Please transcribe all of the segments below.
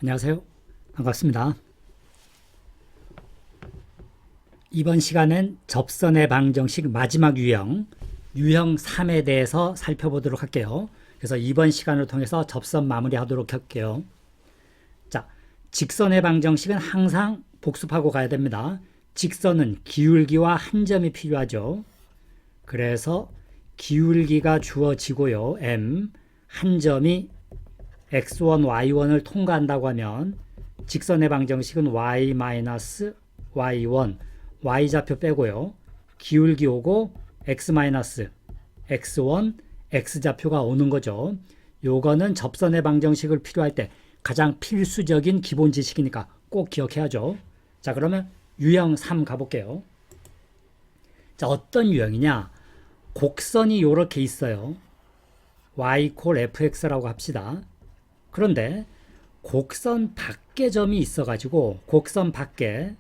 안녕하세요. 반갑습니다. 이번 시간엔 접선의 방정식 마지막 유형 3에 대해서 살펴보도록 할게요. 그래서 이번 시간을 통해서 접선 마무리하도록 할게요. 자, 직선의 방정식은 항상 복습하고 가야 됩니다. 직선은 기울기와 한 점이 필요하죠. 그래서 기울기가 주어지고요. m 한 점이 x1, y1을 통과한다고 하면 직선의 방정식은 y-y1 y좌표 빼고요. 기울기 오고 x-x1 x좌표가 오는 거죠. 요거는 접선의 방정식을 필요할 때 가장 필수적인 기본 지식이니까 꼭 기억해야죠. 자, 그러면 유형 3 가볼게요. 자, 어떤 유형이냐? 곡선이 이렇게 있어요. y 콜 fx라고 합시다. 그런데 곡선 밖에 점이 있어가지고 곡선 밖에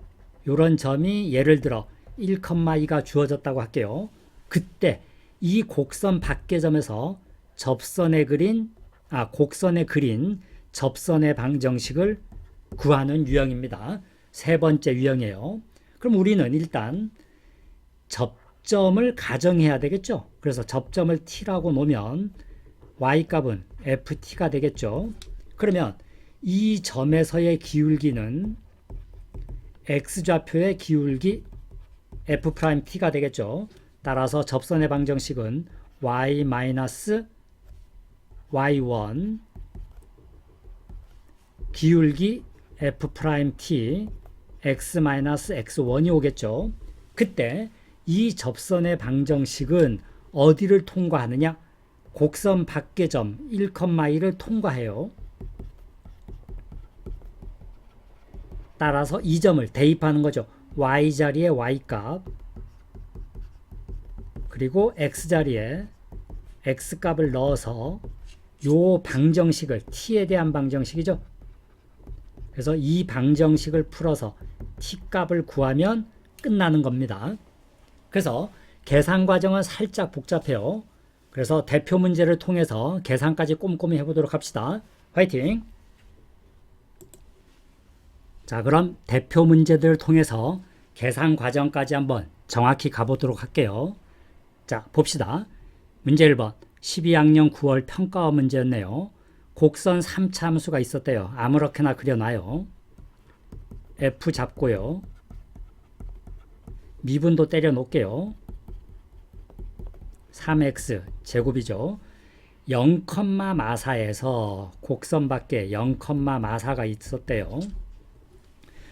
이런 점이 예를 들어 1,2가 주어졌다고 할게요. 그때 이 곡선 밖의 점에서 곡선에 그린 접선의 방정식을 구하는 유형입니다. 세 번째 유형이에요. 그럼 우리는 일단 접점을 가정해야 되겠죠. 그래서 접점을 t라고 놓으면 y값은 ft가 되겠죠. 그러면 이 점에서의 기울기는 x좌표의 기울기 f't가 되겠죠. 따라서 접선의 방정식은 y-y1 기울기 f't x-x1이 오겠죠. 그때 이 접선의 방정식은 어디를 통과하느냐? 곡선 밖의 점 1,2를 통과해요. 따라서 이 점을 대입하는 거죠. y자리에 y값 그리고 x자리에 x값을 넣어서 요 방정식을 t에 대한 방정식이죠. 그래서 이 방정식을 풀어서 t값을 구하면 끝나는 겁니다. 그래서 계산 과정은 살짝 복잡해요. 그래서 대표 문제를 통해서 계산까지 꼼꼼히 해보도록 합시다. 화이팅! 자, 그럼 대표 문제들을 통해서 계산 과정까지 한번 정확히 가보도록 할게요. 자, 봅시다. 문제 1번 12학년 9월 평가원 문제였네요. 곡선 3차 함수가 있었대요. 아무렇게나 그려놔요. f 잡고요. 미분도 때려 놓을게요. 3x 제곱이죠. 0,마사에서 곡선 밖에 0,마사가 있었대요.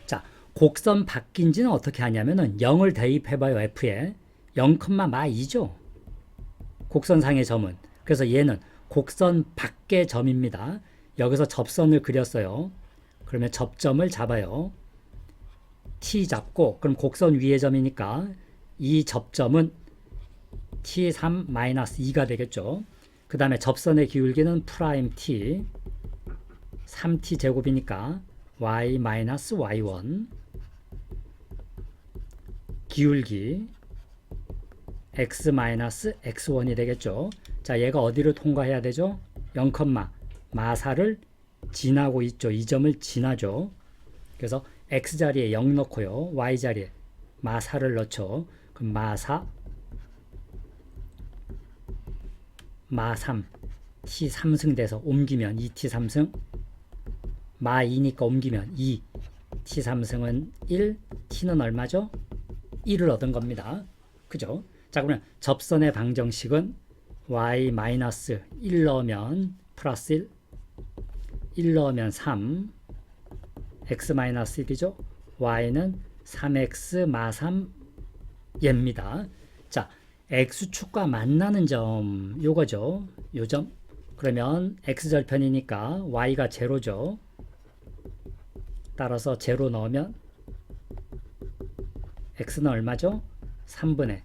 자, 곡선 바뀐지는 어떻게 하냐면은 0을 대입해봐요. f에 0,2죠. 곡선상의 점은. 그래서 얘는 곡선 밖의 점입니다. 여기서 접선을 그렸어요. 그러면 접점을 잡아요. t 잡고 그럼 곡선 위의 점이니까 이 접점은 t3-2가 되겠죠. 그 다음에 접선의 기울기는 프라임 t 3t 제곱이니까 y-y1 기울기 x-x1이 되겠죠. 자, 얘가 어디를 통과해야 되죠? 0, 마사를 지나고 있죠. 이 점을 지나죠. 그래서 x자리에 0 넣고요. y자리에 마사를 넣죠. 그럼 마3 t 3승 돼서 옮기면 2t 3승 마 2니까 옮기면 2 t 3승은 1 t는 얼마죠? 1을 얻은 겁니다. 그죠? 자, 그러면 접선의 방정식은 y-1 넣으면 플러스 1 넣으면 3 x-1이죠. y는 3x 마3 얘입니다. 자, x축과 만나는 점 요거죠. 요 점. 그러면 x절편이니까 y가 제로죠. 따라서 제로 넣으면 x는 얼마죠? 3분의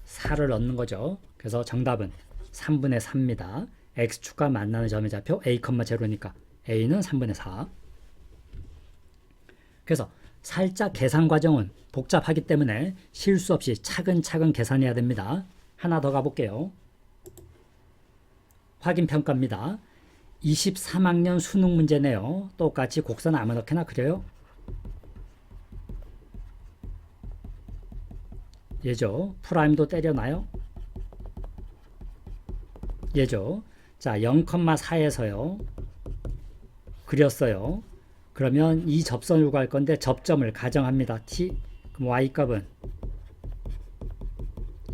4를 얻는 거죠. 그래서 정답은 3분의 4입니다. x축과 만나는 점의 좌표 a, 제로니까 a는 3분의 4. 그래서 살짝 계산 과정은 복잡하기 때문에 실수 없이 차근차근 계산해야 됩니다. 하나 더 가볼게요. 확인 평가입니다. 23학년 수능 문제네요. 똑같이 곡선 아무렇게나 그려요. 얘죠. 프라임도 때려놔요. 얘죠. 자, 0,4에서요. 그렸어요. 그러면 이 접선을 구할 건데 접점을 가정합니다. t. 그럼 y 값은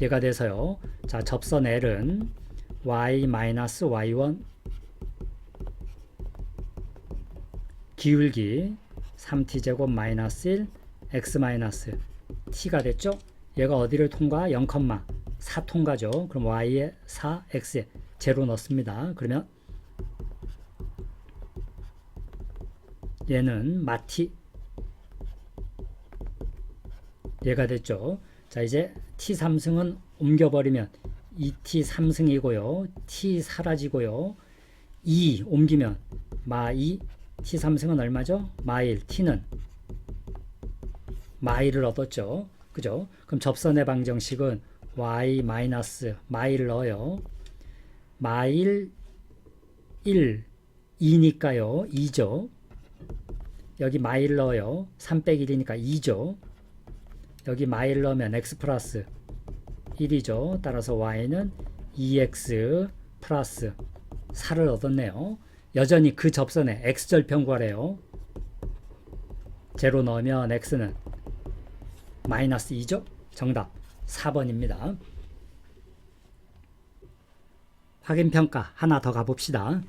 얘가 돼서요. 자, 접선 L은 y-y1 기울기 3t제곱 마이너스 1 x 마이너스 t가 됐죠? 얘가 어디를 통과? 0,4 통과죠. 그럼 y에 4, x에 제로 넣습니다. 그러면 얘는 마티 얘가 됐죠. 자, 이제 t 3승은 옮겨버리면 2t 3승이고요. t 사라지고요. 2 옮기면 마2 t 3승은 얼마죠? 마1 t는 마1을 얻었죠. 그죠? 그럼 접선의 방정식은 y 마이너스 마1을 넣어요. 마1 1 2니까요. 2죠. 여기 마1 넣어요. 3 빼기 1이니까 2죠. 여기 마1 넣으면 x 플러스 1이죠. 따라서 y는 2x 플러스 4를 얻었네요. 여전히 그 접선에 x절편 구하래요. 제로 넣으면 x는 마이너스 2죠. 정답 4번입니다. 확인평가 하나 더 가봅시다.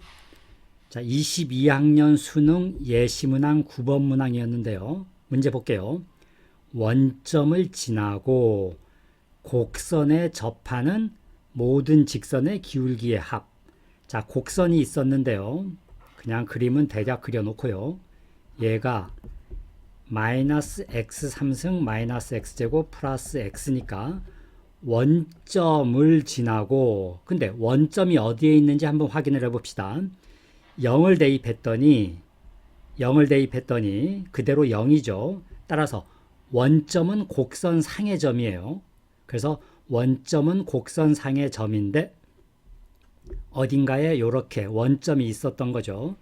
자, 22학년 수능 예시문항 9번 문항이었는데요. 문제 볼게요. 원점을 지나고 곡선에 접하는 모든 직선의 기울기의 합. 자, 곡선이 있었는데요. 그냥 그림은 대략 그려놓고요. 얘가 마이너스 x 3승 마이너스 x제곱 플러스 x니까 원점을 지나고, 근데 원점이 어디에 있는지 한번 확인을 해봅시다. 0을 대입했더니 그대로 0이죠. 따라서 원점은 곡선상의 점이에요. 그래서 원점은 곡선상의 점인데 어딘가에 이렇게 원점이 있었던 거죠.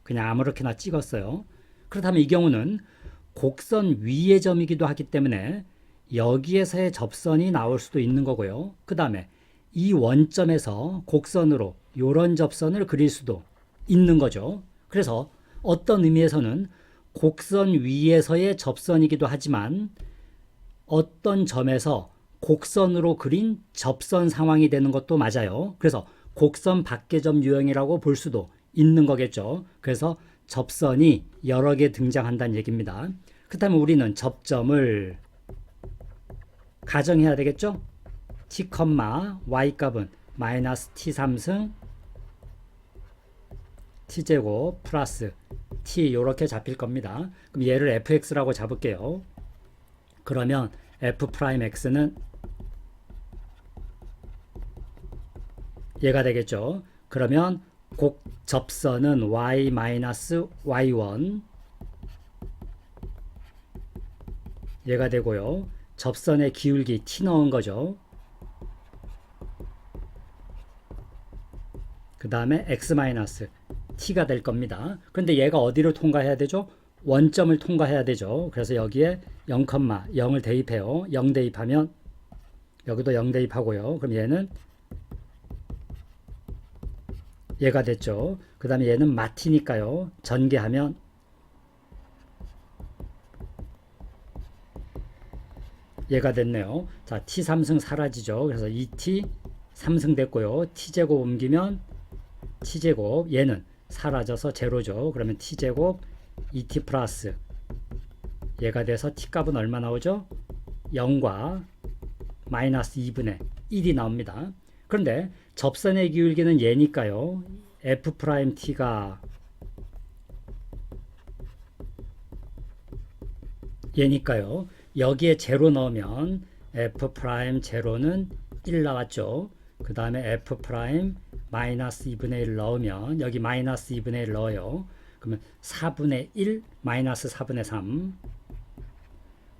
그냥 아무렇게나 찍었어요. 그렇다면 이 경우는 곡선 위의 점이기도 하기 때문에 여기에서의 접선이 나올 수도 있는 거고요. 그 다음에 이 원점에서 곡선으로 이런 접선을 그릴 수도 있는 거죠. 그래서 어떤 의미에서는 곡선 위에서의 접선이기도 하지만 어떤 점에서 곡선으로 그린 접선 상황이 되는 것도 맞아요. 그래서 곡선 밖의 점 유형이라고 볼 수도 있는 거겠죠. 그래서 접선이 여러 개 등장한다는 얘기입니다. 그렇다면 우리는 접점을 가정해야 되겠죠. t, y 값은 마이너스 t 3승 t제곱 플러스 t 이렇게 잡힐 겁니다. 그럼 얘를 fx라고 잡을게요. 그러면 f'x는 얘가 되겠죠. 그러면 곡 접선은 y-y1 얘가 되고요. 접선의 기울기 t 넣은 거죠. 그 다음에 x-t가 될 겁니다. 그런데 얘가 어디를 통과해야 되죠? 원점을 통과해야 되죠. 그래서 여기에 0,0을 대입해요. 0 대입하면 여기도 0 대입하고요. 그럼 얘는 얘가 됐죠. 그 다음에 얘는 마티니까요. 전개하면 얘가 됐네요. 자, t 3승 사라지죠. 그래서 2t 3승 됐고요. t제곱 옮기면 t제곱 얘는 사라져서 제로죠. 그러면 t제곱 2t 플러스 얘가 돼서 t 값은 얼마 나오죠? 0과 마이너스 2분의 1이 나옵니다. 그런데 접선의 기울기는 얘니까요. f't가 얘니까요. 여기에 제로 넣으면 f'제로는 1 나왔죠. 그 다음에 f' 마이너스 2분의 1 넣으면 여기 마이너스 2분의 1 넣어요. 그러면 4분의 1 마이너스 4분의 3.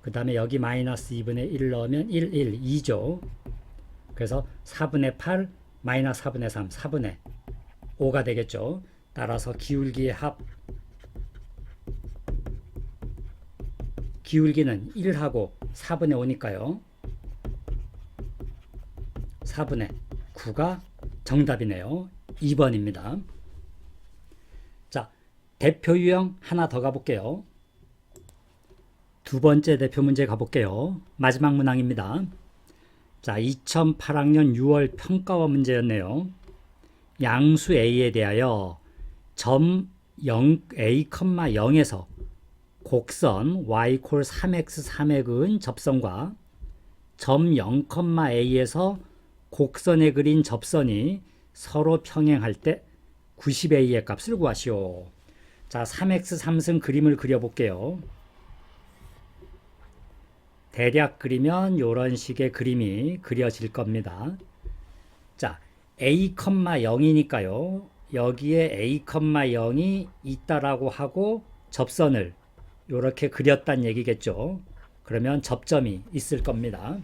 그 다음에 여기 마이너스 2분의 1 넣으면 1, 1, 2죠. 그래서 4분의 8 마이너스 4분의 3, 4분의 5가 되겠죠. 따라서 기울기의 합, 기울기는 1하고 4분의 5니까요. 4분의 9가 정답이네요. 2번입니다. 자, 대표 유형 하나 더 가볼게요. 두 번째 대표 문제 가볼게요. 마지막 문항입니다. 자, 2008학년 6월 평가원 문제였네요. 양수 A에 대하여 점 0a,0에서 곡선 y = 3x 3에 그은 접선과 점 0,a에서 곡선에 그린 접선이 서로 평행할 때 90a의 값을 구하시오. 자, 3x 3승 그림을 그려볼게요. 대략 그리면 이런 식의 그림이 그려질 겁니다. 자, a,0이니까요. 여기에 a,0이 있다라고 하고 접선을 이렇게 그렸단 얘기겠죠. 그러면 접점이 있을 겁니다.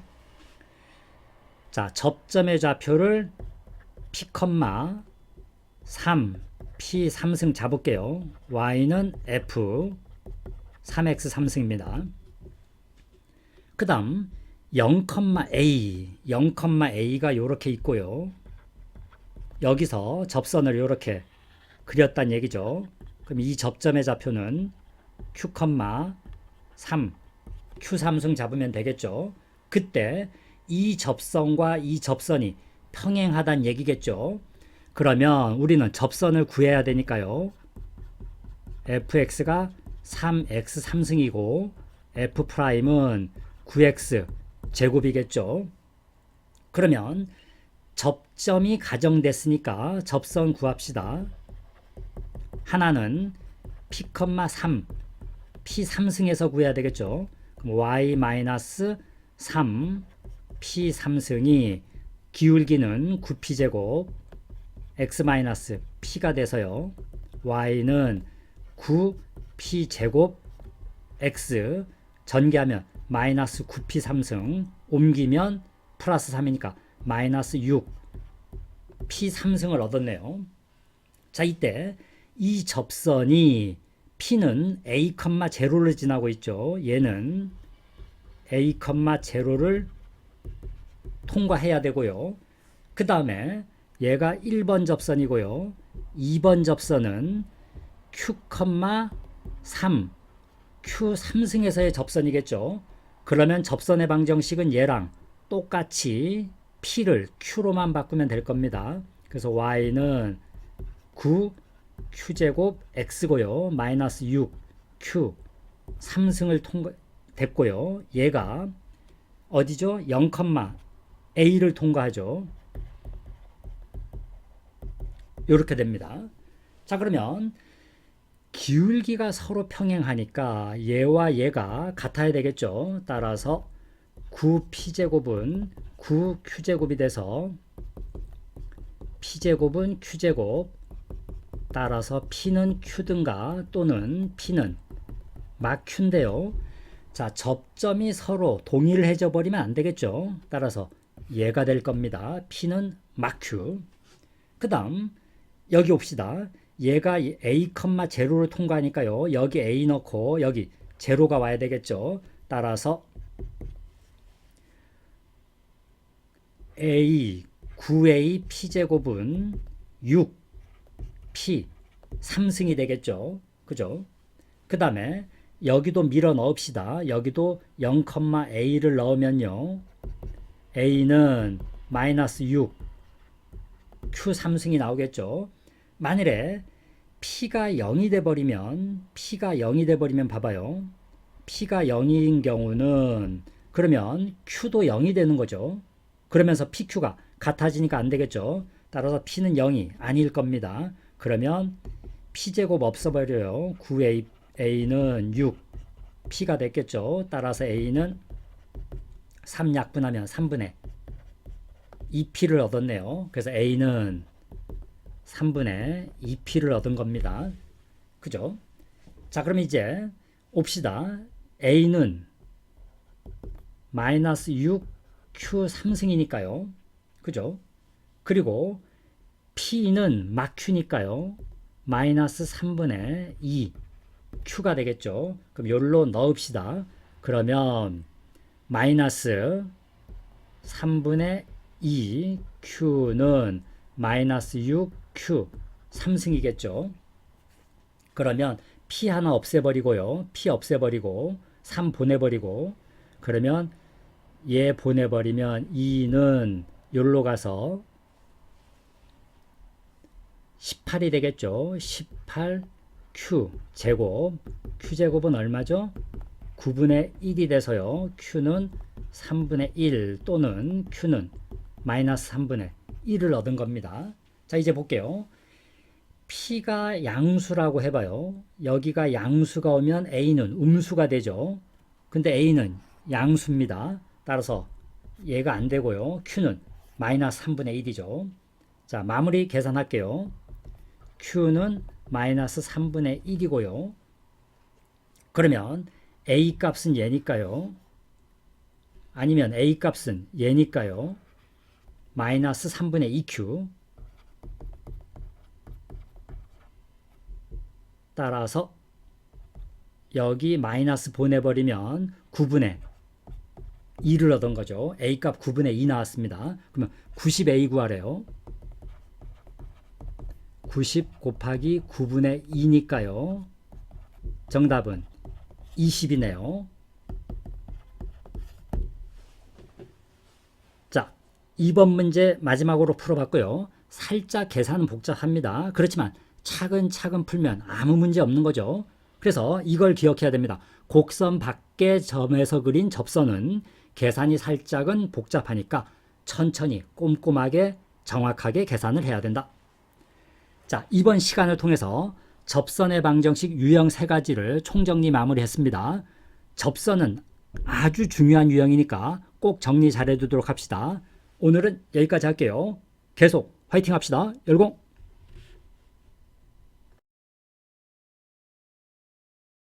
자, 접점의 좌표를 p, 3, p 3승 잡을게요. y는 f 3x 3승입니다. 그 다음 0,a가 이렇게 있고요. 여기서 접선을 이렇게 그렸단 얘기죠. 그럼 이 접점의 좌표는 q, 3, q 3승 잡으면 되겠죠. 그때 이 접선과 이 접선이 평행하다는 얘기겠죠. 그러면 우리는 접선을 구해야 되니까요. fx가 3x 3승이고 f'은 9x 제곱이겠죠. 그러면 접점이 가정됐으니까 접선 구합시다. 하나는 p, 3, p 3승에서 구해야 되겠죠. 그럼 y-3 p 3승이 기울기는 9p제곱 x-p가 돼서요. y는 9p제곱 x 전개하면 마이너스 9p 3승 옮기면 플러스 3이니까 마이너스 6p 3승을 얻었네요. 자, 이때 이 접선이 p는 a,0를 지나고 있죠. 얘는 a,0를 통과해야 되고요. 그 다음에 얘가 1번 접선이고요. 2번 접선은 q, 3, q 3승에서의 접선이겠죠. 그러면 접선의 방정식은 얘랑 똑같이 p를 q로만 바꾸면 될 겁니다. 그래서 y는 9q제곱 x고요. 마이너스 6q 3승을 됐고요. 얘가 어디죠? 0,a를 통과하죠. 이렇게 됩니다. 자, 그러면 기울기가 서로 평행하니까 얘와 얘가 같아야 되겠죠. 따라서 9p제곱은 9q제곱이 돼서 p제곱은 q제곱, 따라서 p는 q든가 또는 p는 막 q인데요. 자, 접점이 서로 동일해져 버리면 안 되겠죠. 따라서 얘가 될 겁니다. p는 막 q. 그 다음 여기 옵시다. 얘가 a,0를 통과하니까요. 여기 a 넣고 여기 제로가 와야 되겠죠. 따라서 a 9a p제곱은 6p 3승이 되겠죠. 그죠? 그 다음에 여기도 밀어 넣읍시다. 여기도 0,a를 넣으면요. a는 마이너스 6 q 3승이 나오겠죠. 만일에 p가 0이 돼버리면 봐봐요. p가 0인 경우는 그러면 q도 0이 되는 거죠. 그러면서 pq가 같아지니까 안 되겠죠. 따라서 p는 0이 아닐 겁니다. 그러면 p제곱 없어버려요. 9a는 6p가 됐겠죠. 따라서 a는 3 약분하면 3분의 2p를 얻었네요. 그래서 a는 3분의 2p를 얻은 겁니다. 그죠? 자, 그럼 이제 옵시다. a는 마이너스 6q 3승이니까요. 그죠? 그리고 p는 막 q니까요. 마이너스 3분의 2 Q가 되겠죠. 그럼 여기로 넣읍시다. 그러면 마이너스 3분의 2 Q는 마이너스 6Q 3승이겠죠. 그러면 P 하나 없애버리고요. P 없애버리고 3 보내버리고 그러면 얘 보내버리면 2는 여기로 가서 18이 되겠죠. 18Q 제곱 Q제곱은 얼마죠? 9분의 1이 돼서요. Q는 3분의 1 또는 Q는 마이너스 3분의 1을 얻은 겁니다. 자, 이제 볼게요. P가 양수라고 해봐요. 여기가 양수가 오면 A는 음수가 되죠. 근데 A는 양수입니다. 따라서 얘가 안 되고요. Q는 마이너스 3분의 1이죠. 자, 마무리 계산할게요. Q는 마이너스 3분의 1이고요. 그러면 A 값은 얘니까요. 아니면 A 값은 얘니까요. 마이너스 3분의 2Q 따라서 여기 마이너스 보내버리면 9분의 2를 얻은 거죠. A 값 9분의 2 나왔습니다. 그러면 90A 구하래요. 90 곱하기 9분의 2니까요. 정답은 20이네요. 자, 2번 문제 마지막으로 풀어봤고요. 살짝 계산은 복잡합니다. 그렇지만 차근차근 풀면 아무 문제 없는 거죠. 그래서 이걸 기억해야 됩니다. 곡선 밖의 점에서 그린 접선은 계산이 살짝은 복잡하니까 천천히 꼼꼼하게 정확하게 계산을 해야 된다. 자, 이번 시간을 통해서 접선의 방정식 유형 3가지를 총정리 마무리했습니다. 접선은 아주 중요한 유형이니까 꼭 정리 잘해두도록 합시다. 오늘은 여기까지 할게요. 계속 화이팅 합시다. 열공!